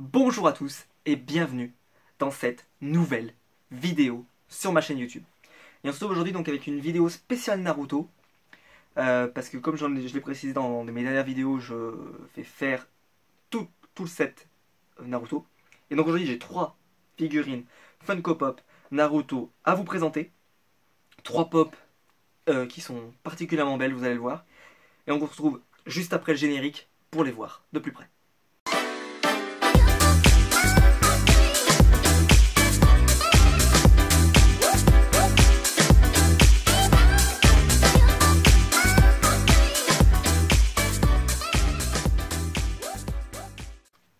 Bonjour à tous et bienvenue dans cette nouvelle vidéo sur ma chaîne YouTube. Et on se retrouve aujourd'hui donc avec une vidéo spéciale Naruto parce que comme je l'ai précisé dans mes dernières vidéos, je vais faire tout le set Naruto. Et donc aujourd'hui j'ai 3 figurines Funko Pop Naruto à vous présenter. 3 pop qui sont particulièrement belles, vous allez le voir. Et on se retrouve juste après le générique pour les voir de plus près.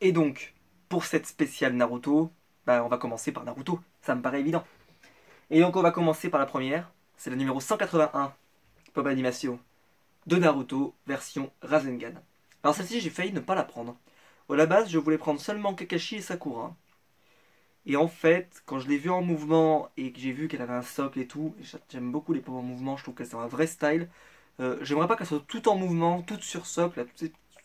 Et donc, pour cette spéciale Naruto, on va commencer par Naruto, ça me paraît évident. Et donc on va commencer par la première, c'est le numéro 181, Pop Animation, de Naruto, version Rasengan. Alors celle-ci, j'ai failli ne pas la prendre. À la base, je voulais prendre seulement Kakashi et Sakura. Et en fait, quand je l'ai vue en mouvement et que j'ai vu qu'elle avait un socle et tout, j'aime beaucoup les pop en mouvement, je trouve qu'elles ont un vrai style. J'aimerais pas qu'elles soient toutes en mouvement, toutes sur socle,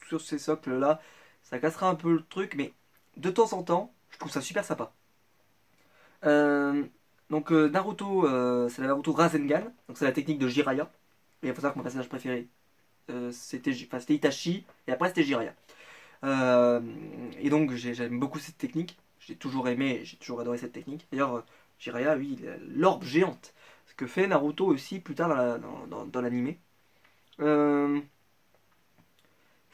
sur ces socles-là. Ça cassera un peu le truc, mais de temps en temps, je trouve ça super sympa. Naruto, c'est la Naruto Rasengan, donc c'est la technique de Jiraiya. Et il faut savoir que mon personnage préféré, c'était Itachi, et après c'était Jiraiya. Et donc j'aime beaucoup cette technique, j'ai toujours aimé, j'ai toujours adoré cette technique. D'ailleurs, Jiraiya, lui, il a l'orbe géante, ce que fait Naruto aussi plus tard dans l'anime.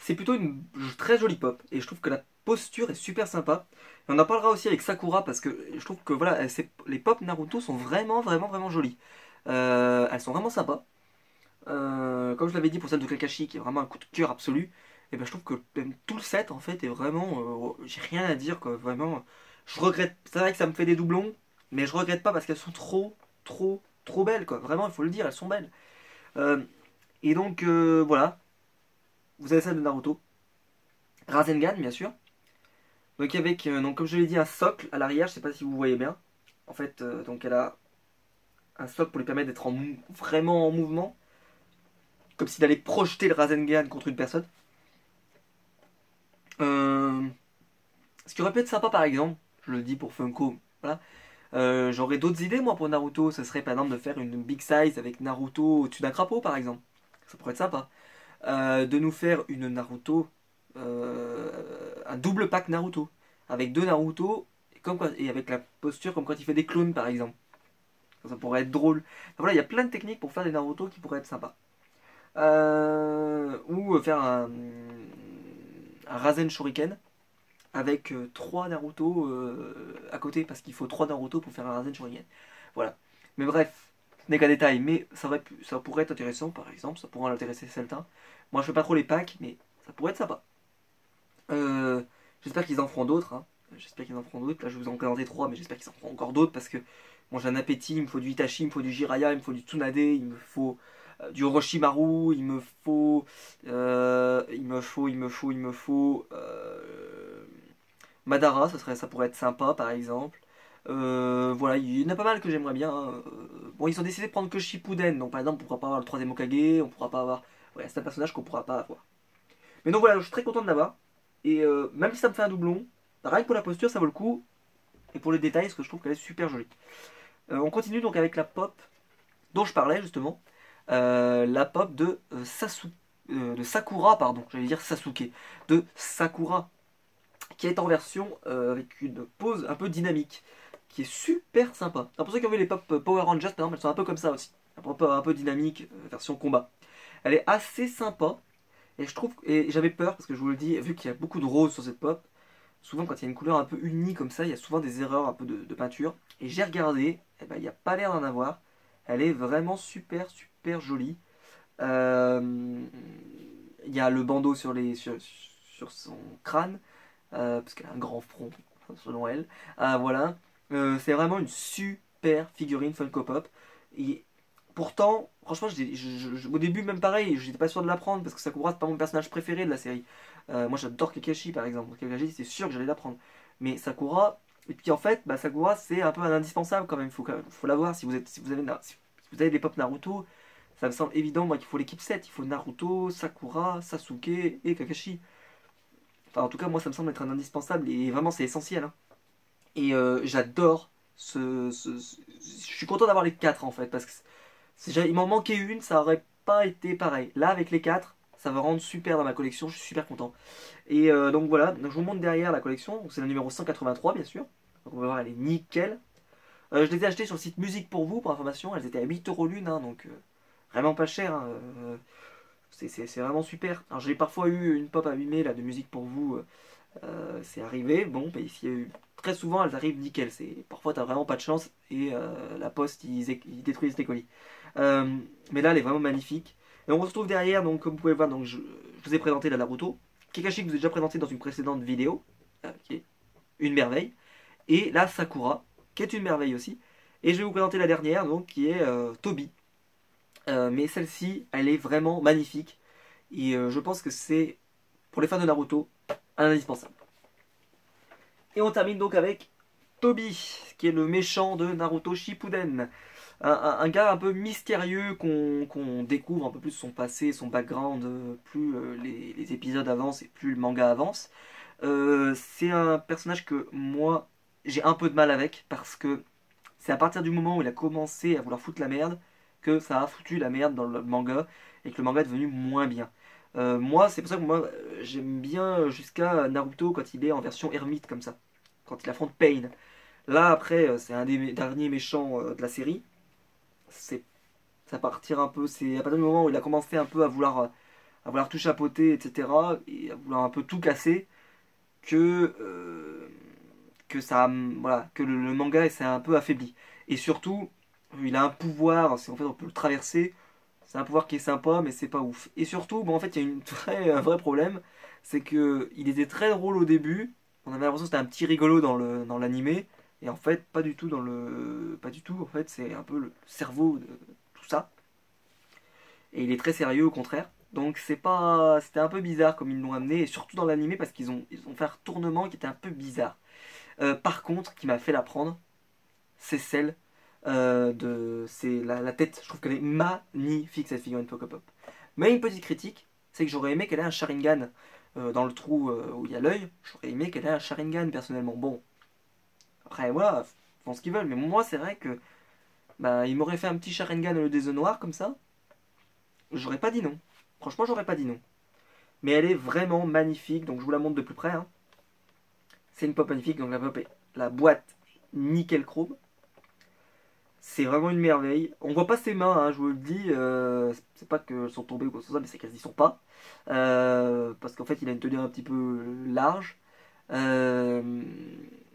C'est plutôt une très jolie pop et je trouve que la posture est super sympa. Et on en parlera aussi avec Sakura parce que je trouve que voilà, les pop Naruto sont vraiment jolies. Elles sont vraiment sympas. Comme je l'avais dit pour celle de Kakashi qui est vraiment un coup de cœur absolu, et ben je trouve que même tout le set en fait est vraiment, j'ai rien à dire quoi, vraiment. Je regrette, c'est vrai que ça me fait des doublons, mais je regrette pas parce qu'elles sont trop belles quoi. Vraiment il faut le dire, elles sont belles. Et donc voilà. Vous avez celle de Naruto. Rasengan, bien sûr. Donc avec, donc comme je l'ai dit, un socle à l'arrière, je sais pas si vous voyez bien. En fait, donc elle a un socle pour lui permettre d'être vraiment en mouvement. Comme s'il allait projeter le Rasengan contre une personne. Ce qui aurait pu être sympa par exemple, je le dis pour Funko, voilà. J'aurais d'autres idées moi pour Naruto, ce serait par exemple de faire une big size avec Naruto au-dessus d'un crapaud par exemple. Ça pourrait être sympa. De nous faire une Naruto, un double pack Naruto, avec deux Naruto, et avec la posture comme quand il fait des clones par exemple. Ça pourrait être drôle. Enfin, voilà, il y a plein de techniques pour faire des Naruto qui pourraient être sympas. Ou faire un Rasen Shuriken avec 3 Naruto à côté, parce qu'il faut 3 Naruto pour faire un Rasen Shuriken. Voilà. Mais bref, ce n'est qu'un détail, mais ça pourrait être intéressant par exemple, ça pourrait intéresser certains. Moi je fais pas trop les packs, mais ça pourrait être sympa. J'espère qu'ils en feront d'autres. Hein. J'espère qu'ils en feront d'autres. Là je vous en présenté 3, mais j'espère qu'ils en feront encore d'autres parce que moi j'ai un appétit. Il me faut du Itachi, il me faut du Jiraiya, il me faut du Tsunade, il me faut du Orochimaru, il me faut Madara, ça pourrait être sympa par exemple. Voilà, il y en a pas mal que j'aimerais bien. Hein. Bon, ils ont décidé de prendre que Shippuden, donc par exemple, on pourra pas avoir le troisième Hokage, on pourra pas avoir. Ouais, c'est un personnage qu'on pourra pas avoir. Mais donc voilà, je suis très content de l'avoir. Et même si ça me fait un doublon, rien que pour la posture, ça vaut le coup. Et pour les détails, parce que je trouve qu'elle est super jolie. On continue donc avec la pop dont je parlais justement. La pop de Sakura, pardon, j'allais dire Sasuke. De Sakura, qui est en version avec une pose un peu dynamique, qui est super sympa. Alors pour ceux qui ont vu les pop Power Rangers, par exemple, elles sont un peu comme ça aussi. Un peu dynamique, version combat. Elle est assez sympa. Et je trouve, et j'avais peur parce que je vous le dis, vu qu'il y a beaucoup de rose sur cette pop, souvent quand il y a une couleur un peu unie comme ça, il y a souvent des erreurs un peu de peinture. Et j'ai regardé, et ben, il n'y a pas l'air d'en avoir. Elle est vraiment super jolie. Il y a le bandeau sur son crâne, parce qu'elle a un grand front, selon elle. Voilà. C'est vraiment une super figurine Funko Pop. Et pourtant, franchement, au début, même pareil, j'étais pas sûr de la prendre parce que Sakura, c'est pas mon personnage préféré de la série. Moi, j'adore Kakashi par exemple. Kakashi, c'est sûr que j'allais la prendre. Mais Sakura, et puis en fait, Sakura, c'est un peu un indispensable quand même. Faut l'avoir si si vous avez des pop Naruto. Ça me semble évident, moi, qu'il faut l'équipe 7. Il faut Naruto, Sakura, Sasuke et Kakashi. Enfin, en tout cas, moi, ça me semble être un indispensable et vraiment, c'est essentiel. Hein. Et j'adore je suis content d'avoir les 4 en fait, parce que il m'en manquait une, ça aurait pas été pareil. Là, avec les 4 ça va rendre super dans ma collection, je suis super content. Et donc voilà, donc je vous montre derrière la collection, c'est le numéro 183 bien sûr. Donc on va voir, elle est nickel. Je les ai achetées sur le site Musique pour vous, pour information, elles étaient à 8 € l'une, hein, donc vraiment pas cher. Hein, c'est vraiment super. Alors j'ai parfois eu une pop abîmée là, de Musique pour vous, c'est arrivé. Bon, bah, ici, très souvent elles arrivent nickel. Parfois t'as vraiment pas de chance et la poste ils détruisent tes colis. Mais là elle est vraiment magnifique. Et on se retrouve derrière, donc comme vous pouvez voir, donc je vous ai présenté la Naruto. Kakashi que je vous ai déjà présenté dans une précédente vidéo, qui est une merveille. Et la Sakura, qui est une merveille aussi. Et je vais vous présenter la dernière, donc qui est Toby. Mais celle-ci, elle est vraiment magnifique. Et je pense que c'est, pour les fans de Naruto, un indispensable. Et on termine donc avec Toby, qui est le méchant de Naruto Shippuden. Un gars un peu mystérieux qu'on découvre un peu plus son passé, son background, plus les épisodes avancent et plus le manga avance. C'est un personnage que moi j'ai un peu de mal avec parce que c'est à partir du moment où il a commencé à vouloir foutre la merde que ça a foutu la merde dans le manga et que le manga est devenu moins bien. Moi, c'est pour ça que moi j'aime bien jusqu'à Naruto quand il est en version ermite comme ça, quand il affronte Pain. Là après, c'est un des derniers méchants de la série. C'est Ça partir un peu, c'est à partir du moment où il a commencé un peu à vouloir tout chapeauter, etc. et à vouloir un peu tout casser que ça, voilà, que le manga s'est un peu affaibli. Et surtout, il a un pouvoir, en fait on peut le traverser, c'est un pouvoir qui est sympa, mais c'est pas ouf. Et surtout, bon, en fait, il y a un vrai problème, c'est que il était très drôle au début, on avait l'impression que c'était un petit rigolo dans l'animé, et en fait, pas du tout pas du tout, en fait, c'est un peu le cerveau de tout ça. Et il est très sérieux au contraire. Donc c'était un peu bizarre comme ils l'ont amené, et surtout dans l'animé parce ils ont fait un retournement qui était un peu bizarre. Par contre, qui m'a fait la prendre, c'est celle c'est la tête. Je trouve qu'elle est magnifique cette figurine Poképop. Mais une petite critique, c'est que j'aurais aimé qu'elle ait un Sharingan dans le trou où il y a l'œil. J'aurais aimé qu'elle ait un Sharingan personnellement. Bon, après voilà, ils font ce qu'ils veulent. Mais moi, c'est vrai que bah, il m'aurait fait un petit Sharingan au lieu des œufs noirs comme ça. J'aurais pas dit non. Franchement, j'aurais pas dit non. Mais elle est vraiment magnifique, donc je vous la montre de plus près. Hein. C'est une pop magnifique, donc la boîte nickel chrome. C'est vraiment une merveille. On voit pas ses mains, hein, je vous le dis. C'est pas qu'elles sont tombées ou quoi que ce soit, mais c'est qu'elles y sont pas. Parce qu'en fait, il a une tenue un petit peu large. Euh,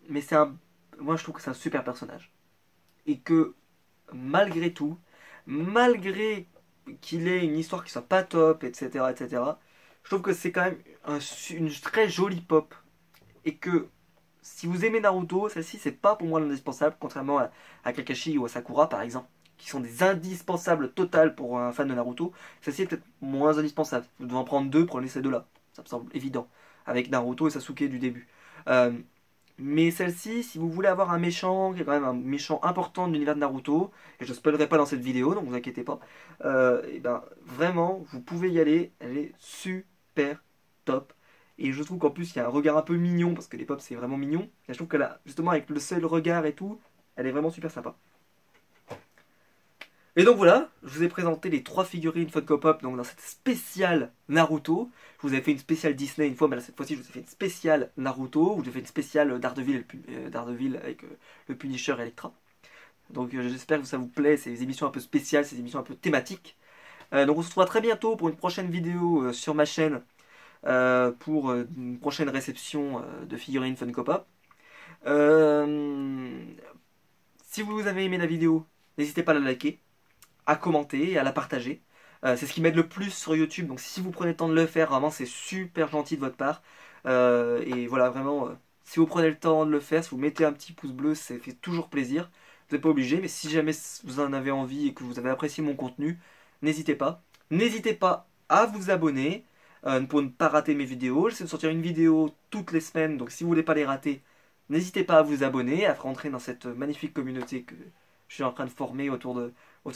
mais moi, je trouve que c'est un super personnage. Et que malgré tout, malgré qu'il ait une histoire qui soit pas top, etc., etc., je trouve que c'est quand même une très jolie pop. Et que si vous aimez Naruto, celle-ci c'est pas pour moi l'indispensable, contrairement à Kakashi ou à Sakura par exemple, qui sont des indispensables totales pour un fan de Naruto. Celle-ci est peut-être moins indispensable. Vous devez en prendre deux, prenez ces deux-là. Ça me semble évident. Avec Naruto et Sasuke du début. Euh, mais celle-ci, si vous voulez avoir un méchant, qui est quand même un méchant important de l'univers de Naruto, et je ne spoilerai pas dans cette vidéo, donc vous inquiétez pas, et ben vraiment, vous pouvez y aller, elle est super top. Et je trouve qu'en plus, il y a un regard un peu mignon, parce que les pop c'est vraiment mignon. Et je trouve qu'elle a, justement, avec le seul regard et tout, elle est vraiment super sympa. Et donc voilà, je vous ai présenté les 3 figurines Funko Pop donc dans cette spéciale Naruto. Je vous avais fait une spéciale Disney une fois, mais là, cette fois-ci je vous ai fait une spéciale Naruto, où j'ai fait une spéciale Daredevil avec le Punisher Electra. Donc j'espère que ça vous plaît, ces émissions un peu spéciales, ces émissions un peu thématiques. Donc on se retrouvera très bientôt pour une prochaine vidéo sur ma chaîne, pour une prochaine réception de figurines Funko Pop. Si vous avez aimé la vidéo, n'hésitez pas à la liker, à commenter et à la partager. C'est ce qui m'aide le plus sur YouTube, donc si vous prenez le temps de le faire, vraiment c'est super gentil de votre part. Et voilà, vraiment, si vous prenez le temps de le faire, si vous mettez un petit pouce bleu, ça fait toujours plaisir. Vous n'êtes pas obligé, mais si jamais vous en avez envie et que vous avez apprécié mon contenu, n'hésitez pas. N'hésitez pas à vous abonner pour ne pas rater mes vidéos. J'essaie de sortir une vidéo toutes les semaines, donc si vous voulez pas les rater, n'hésitez pas à vous abonner, à rentrer dans cette magnifique communauté je suis en train de former autour de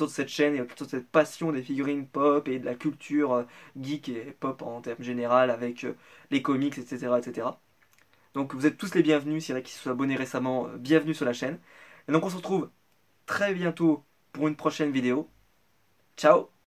cette chaîne et autour de cette passion des figurines pop et de la culture geek et pop en termes général avec les comics, etc., etc. Donc vous êtes tous les bienvenus, s'il y en a qui se sont abonnés récemment, bienvenue sur la chaîne. Et donc on se retrouve très bientôt pour une prochaine vidéo. Ciao!